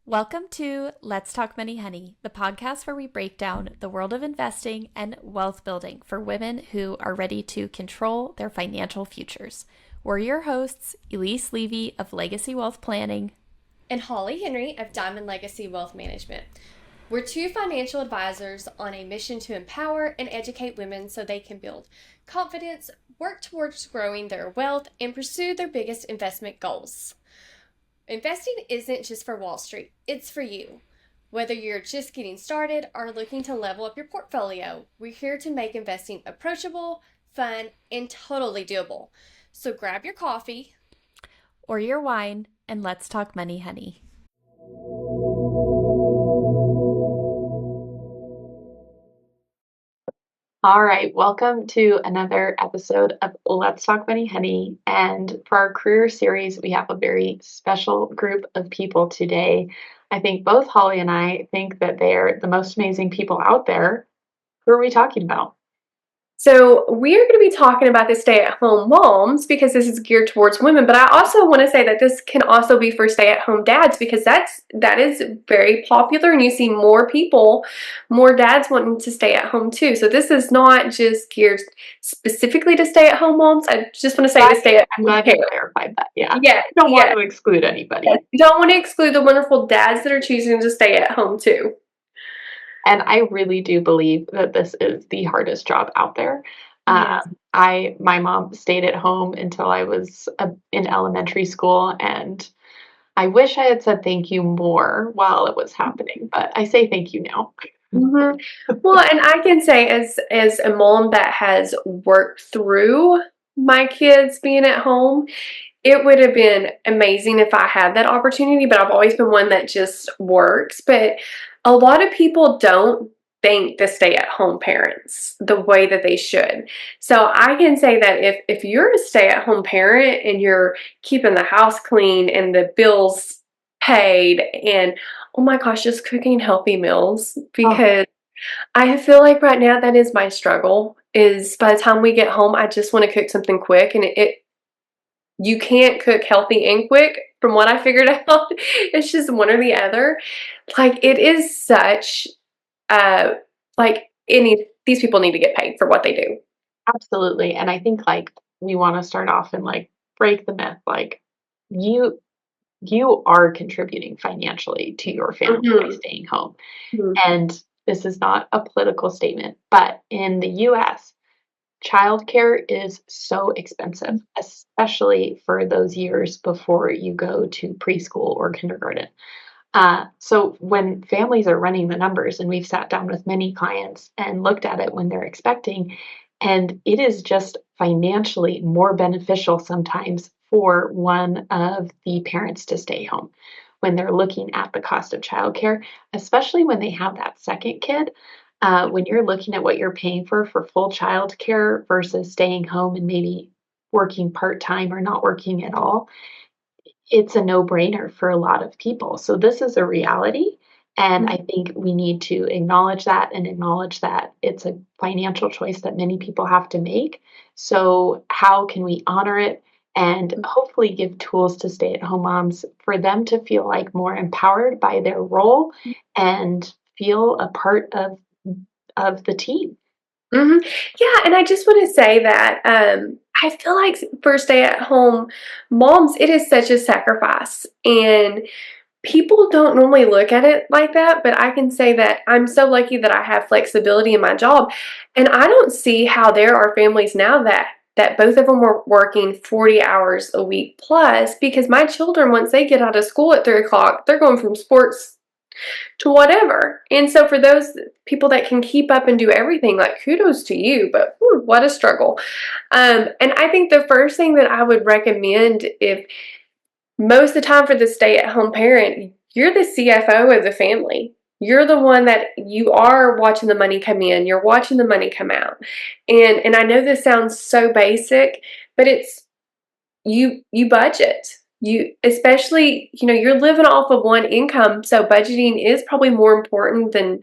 Welcome to Let's Talk Money Honey, the podcast where we break down the world of investing and wealth building for women who are ready to control their financial futures. We're your hosts, Elise Levy of Legacy Wealth Planning and Holly Henry of Diamond Legacy Wealth Management. We're two financial advisors on a mission to empower and educate women so they can build confidence, work towards growing their wealth, and pursue their biggest investment goals. Investing isn't just for Wall Street, it's for you. Whether you're just getting started or looking to level up your portfolio, we're here to make investing approachable, fun, and totally doable. So grab your coffee or your wine and let's talk money, honey. All right, welcome to another episode of Let's Talk Money Honey. And for our career series, we have a very special group of people today. I think both Holly and I think that they're the most amazing people out there. Who are we talking about? So we are going to be talking about the stay-at-home moms because this is geared towards women, but I also want to say that this can also be for stay-at-home dads because that is very popular, and you see more dads wanting to stay at home too. So this is not just geared specifically to stay-at-home moms. I just want to say to stay-at-home. I'm glad you clarified that. Yeah. Yeah. Don't want to exclude anybody. You don't want to exclude the wonderful dads that are choosing to stay at home too. And I really do believe that this is the hardest job out there. Yes. My mom stayed at home until I was in elementary school, and I wish I had said thank you more while it was happening, but I say thank you now. Mm-hmm. Well, and I can say as a mom that has worked through my kids being at home, it would have been amazing if I had that opportunity, but I've always been one that just works. But a lot of people don't thank the stay-at-home parents the way that they should. So I can say that if you're a stay-at-home parent and you're keeping the house clean and the bills paid and, oh my gosh, just cooking healthy meals, because I feel like right now that is my struggle, is by the time we get home, I just want to cook something quick, and you can't cook healthy and quick from what I figured out. It's just one or the other. Like, it is such, these people need to get paid for what they do. Absolutely. And I think we want to start off and break the myth. You are contributing financially to your family by staying home. Mm-hmm. And this is not a political statement, but in the US, childcare is so expensive, especially for those years before you go to preschool or kindergarten. So when families are running the numbers, and we've sat down with many clients and looked at it when they're expecting, and it is just financially more beneficial sometimes for one of the parents to stay home when they're looking at the cost of childcare, especially when they have that second kid. When you're looking at what you're paying for full childcare versus staying home and maybe working part-time or not working at all, it's a no-brainer for a lot of people. So this is a reality. And I think we need to acknowledge that and acknowledge that it's a financial choice that many people have to make. So how can we honor it and hopefully give tools to stay-at-home moms for them to feel like more empowered by their role and feel a part of the team? Mm-hmm. Yeah, and I just want to say that I feel like for stay-at-home moms, it is such a sacrifice, and people don't normally look at it like that, but I can say that I'm so lucky that I have flexibility in my job, and I don't see how there are families now that both of them are working 40 hours a week plus, because my children, once they get out of school at 3 o'clock, they're going from sports to whatever. And so for those people that can keep up and do everything, like, kudos to you, but what a struggle. And I think the first thing that I would recommend, if most of the time for the stay-at-home parent, you're the CFO of the family. You're the one that you are watching the money come in. You're watching the money come out. And I know this sounds so basic, but it's you budget. You, especially, you're living off of one income, so budgeting is probably more important than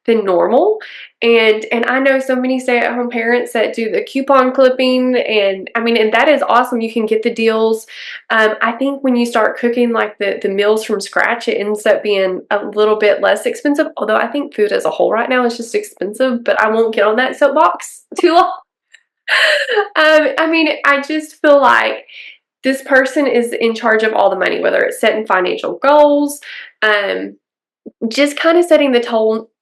than normal. And I know so many stay-at-home parents that do the coupon clipping, and I mean, and that is awesome. You can get the deals. I think when you start cooking like the meals from scratch, it ends up being a little bit less expensive. Although I think food as a whole right now is just expensive, but I won't get on that soapbox too long. I mean, I just feel like this person is in charge of all the money, whether it's setting financial goals, um, just kind of setting the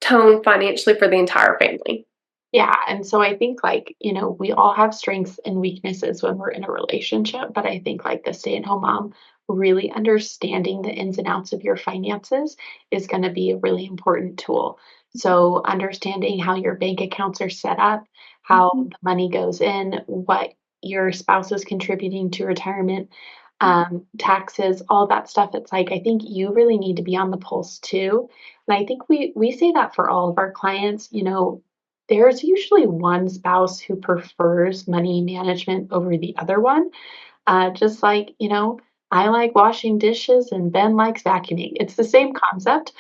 tone financially for the entire family. Yeah, and so I think, like, we all have strengths and weaknesses when we're in a relationship, but I think, like, the stay-at-home mom really understanding the ins and outs of your finances is gonna be a really important tool. So, understanding how your bank accounts are set up, how Mhm. the money goes in, what your spouse is contributing to retirement, taxes, all that stuff, it's like, I think you really need to be on the pulse too, and I think we say that for all of our clients, there's usually one spouse who prefers money management over the other one. Just like, I like washing dishes and Ben likes vacuuming. It's the same concept.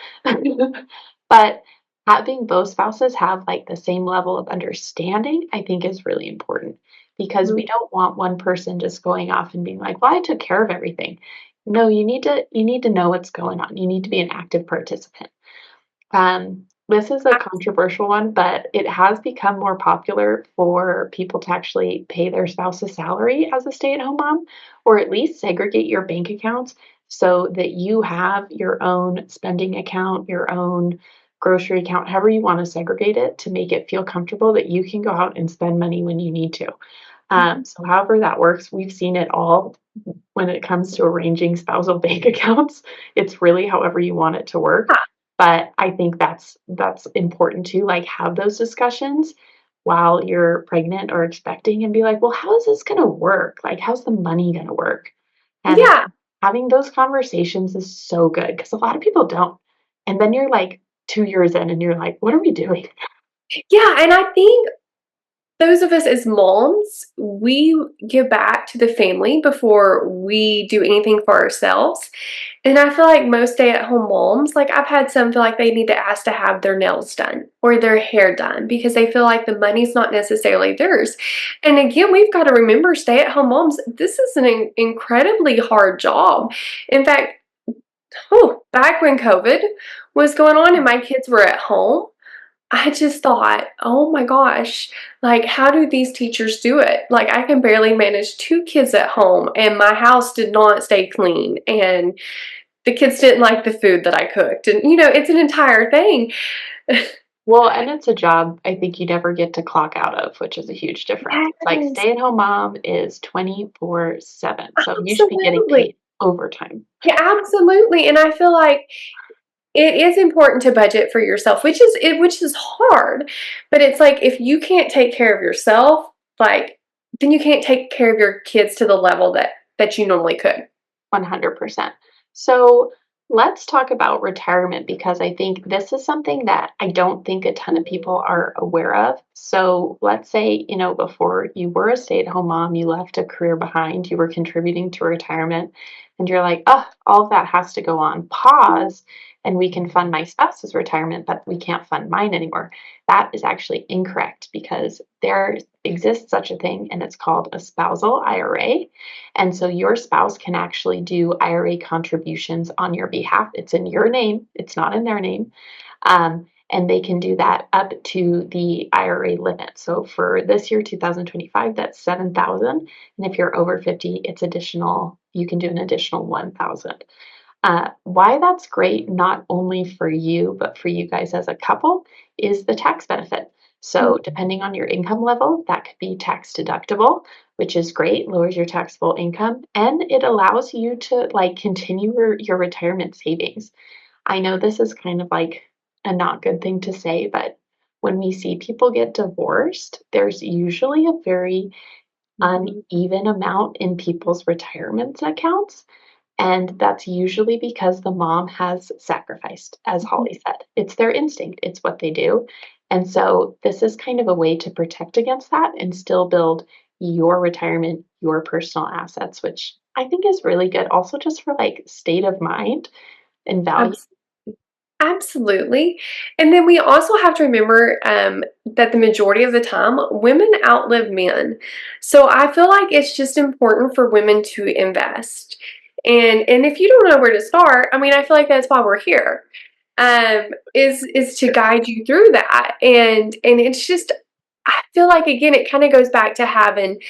But having both spouses have like the same level of understanding, I think is really important because we don't want one person just going off and being like, "Well, I took care of everything." No, you need to know what's going on. You need to be an active participant. This is a controversial one, but it has become more popular for people to actually pay their spouse's salary as a stay-at-home mom, or at least segregate your bank accounts so that you have your own spending account, your own grocery account, however you want to segregate it to make it feel comfortable that you can go out and spend money when you need to. So however that works, we've seen it all when it comes to arranging spousal bank accounts. It's really however you want it to work. But I think that's important to like have those discussions while you're pregnant or expecting and be like, well, how is this gonna work? Like, how's the money gonna work? And Yeah, having those conversations is so good because a lot of people don't. And then you're like 2 years in and you're like, what are we doing? yeah, and I think those of us as moms, we give back to the family before we do anything for ourselves. And I feel like most stay-at-home moms, like I've had some feel like they need to ask to have their nails done or their hair done because they feel like the money's not necessarily theirs. And again, we've got to remember stay-at-home moms, this is an incredibly hard job. In fact, back when COVID was going on and my kids were at home, I just thought, oh my gosh, like, how do these teachers do it? Like, I can barely manage two kids at home, and my house did not stay clean, and the kids didn't like the food that I cooked. And, it's an entire thing. Well, and it's a job I think you never get to clock out of, which is a huge difference. It's like Yes, stay-at-home mom is 24/7, so you should be getting absolutely. paid overtime. Yeah, absolutely. And I feel like it is important to budget for yourself, which is hard. But it's like if you can't take care of yourself, like then you can't take care of your kids to the level that you normally could. 100%. So let's talk about retirement because I think this is something that I don't think a ton of people are aware of. So let's say, before you were a stay at home mom, you left a career behind, you were contributing to retirement, and you're like, oh, all of that has to go on pause. And we can fund my spouse's retirement, but we can't fund mine anymore. That is actually incorrect because there exists such a thing, and it's called a spousal IRA. And so your spouse can actually do IRA contributions on your behalf. It's in your name, it's not in their name. And they can do that up to the IRA limit. So for this year, 2025, that's 7,000. And if you're over 50, it's additional, you can do an additional 1,000. Why that's great, not only for you, but for you guys as a couple, is the tax benefit. So, depending on your income level, that could be tax deductible, which is great, lowers your taxable income, and it allows you to like continue your retirement savings. I know this is kind of like a not good thing to say, but when we see people get divorced, there's usually a very Mhm. uneven amount in people's retirement accounts. And that's usually because the mom has sacrificed, as Holly said. It's their instinct, it's what they do. And so this is kind of a way to protect against that and still build your retirement, your personal assets, which I think is really good. Also, just for like state of mind and value. Absolutely. Absolutely. And then we also have to remember that the majority of the time, women outlive men. So I feel like it's just important for women to invest. And if you don't know where to start, I mean, I feel like that's why we're here. Is to guide you through that. And it's just I feel like again it kind of goes back to having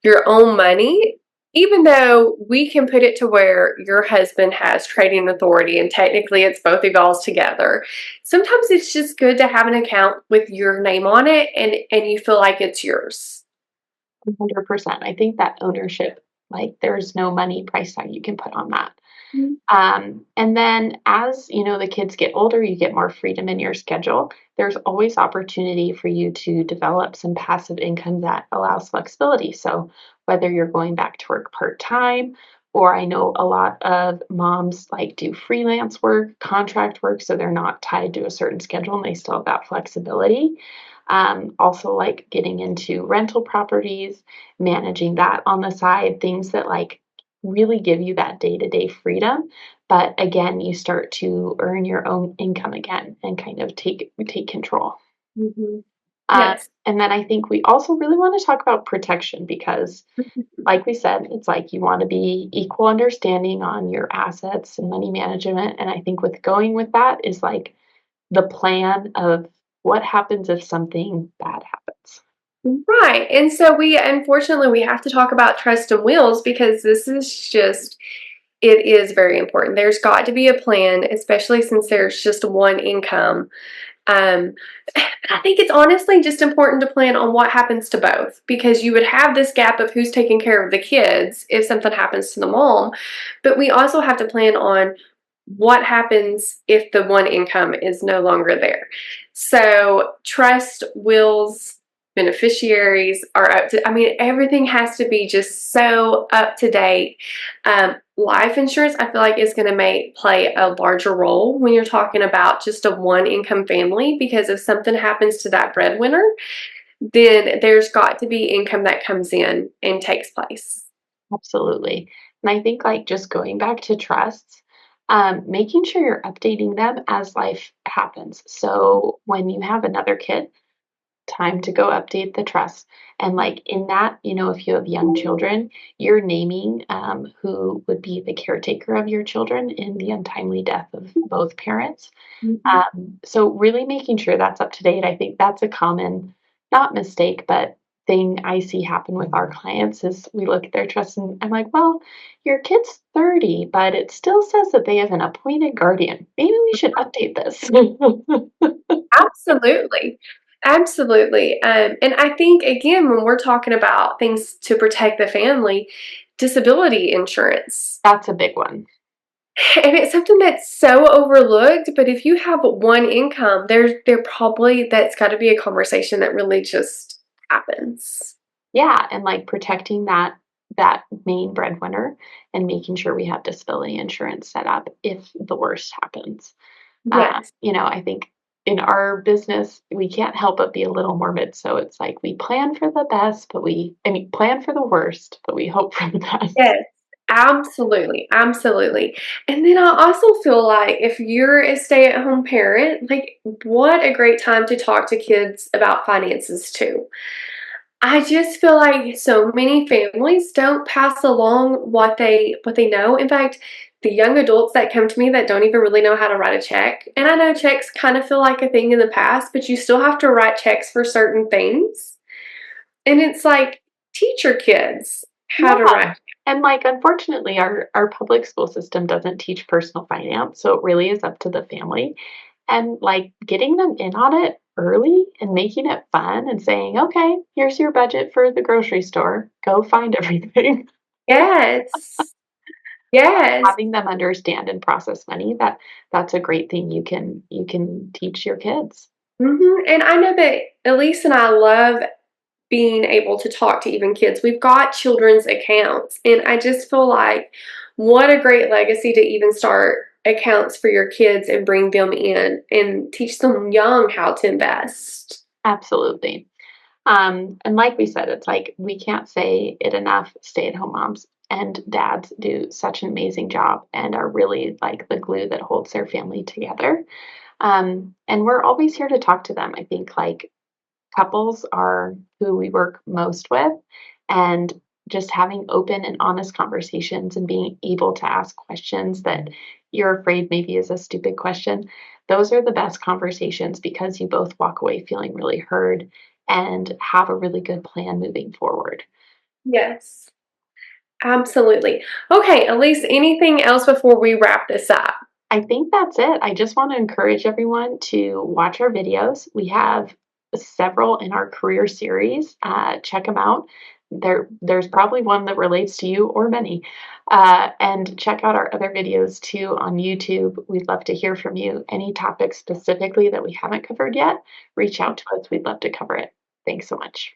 your own money, even though we can put it to where your husband has trading authority and technically it's both of y'all's together. Sometimes it's just good to have an account with your name on it and you feel like it's yours. 100%. I think that ownership, like, there's no money price tag you can put on that. Mhm. And then as the kids get older, you get more freedom in your schedule. There's always opportunity for you to develop some passive income that allows flexibility. So whether you're going back to work part time, or I know a lot of moms like do freelance work, contract work, so they're not tied to a certain schedule and they still have that flexibility. Also, like getting into rental properties, managing that on the side, things that like really give you that day to day freedom. But again, you start to earn your own income again and kind of take control. Mhm. Uh, Yes. and then I think we also really want to talk about protection because, like we said, it's like you want to be equal understanding on your assets and money management. And I think with going with that is like the plan of what happens if something bad happens. Right. And so we unfortunately we have to talk about trust and wills because this is just it is very important. There's got to be a plan, especially since there's just one income. Um, I think it's honestly just important to plan on what happens to both because you would have this gap of who's taking care of the kids if something happens to the mom, but we also have to plan on what happens if the one income is no longer there. So, trust, wills, beneficiaries are up to, I mean, everything has to be just so up to date. Life insurance, I feel like, is going to play a larger role when you're talking about just a one income family because if something happens to that breadwinner, then there's got to be income that comes in and takes place. Absolutely. And I think like just going back to trusts, making sure you're updating them as life happens. So when you have another kid, time to go update the trust. And like in that, if you have young children, you're naming who would be the caretaker of your children in the untimely death of both parents. Mhm. So really making sure that's up to date. I think that's a common, not mistake, but thing I see happen with our clients is we look at their trust and I'm like, well, your kid's 30, but it still says that they have an appointed guardian. Maybe we should update this. Absolutely. Absolutely. And I think, again, when we're talking about things to protect the family, disability insurance. That's a big one. And it's something that's so overlooked, but if you have one income, there probably that's got to be a conversation that really just happens. Yeah, and like protecting that main breadwinner and making sure we have disability insurance set up if the worst happens. Yes. I think in our business, we can't help but be a little morbid. So it's like we plan for the best, I mean, plan for the worst, but we hope for the best. Yes, absolutely, absolutely. And then I also feel like if you're a stay-at-home parent, like what a great time to talk to kids about finances too. I just feel like so many families don't pass along what they know. In fact, the young adults that come to me that don't even really know how to write a check, and I know checks kind of feel like a thing in the past, but you still have to write checks for certain things. And it's like teach your kids how to Yeah. write. And like unfortunately our public school system doesn't teach personal finance, so it really is up to the family. And like getting them in on it early and making it fun and saying, "Okay, here's your budget for the grocery store. Go find everything." Yes. Yes. Having them understand and process money, that's a great thing you can teach your kids. And I know that Elise and I love being able to talk to even kids. We've got children's accounts, and I just feel like what a great legacy to even start accounts for your kids and bring them in and teach them young how to invest. Absolutely. And like we said, it's like we can't say it enough, stay-at-home moms. and dads do such an amazing job and are really like the glue that holds their family together. And we're always here to talk to them. I think like couples are who we work most with, and just having open and honest conversations and being able to ask questions that you're afraid maybe is a stupid question. Those are the best conversations because you both walk away feeling really heard and have a really good plan moving forward. Yes, absolutely. Okay, Elise, anything else before we wrap this up? I think that's it. I just want to encourage everyone to watch our videos. We have several in our career series. Check them out. There's probably one that relates to you or many. And check out our other videos too on YouTube. We'd love to hear from you. Any topics specifically that we haven't covered yet, reach out to us. We'd love to cover it. Thanks so much.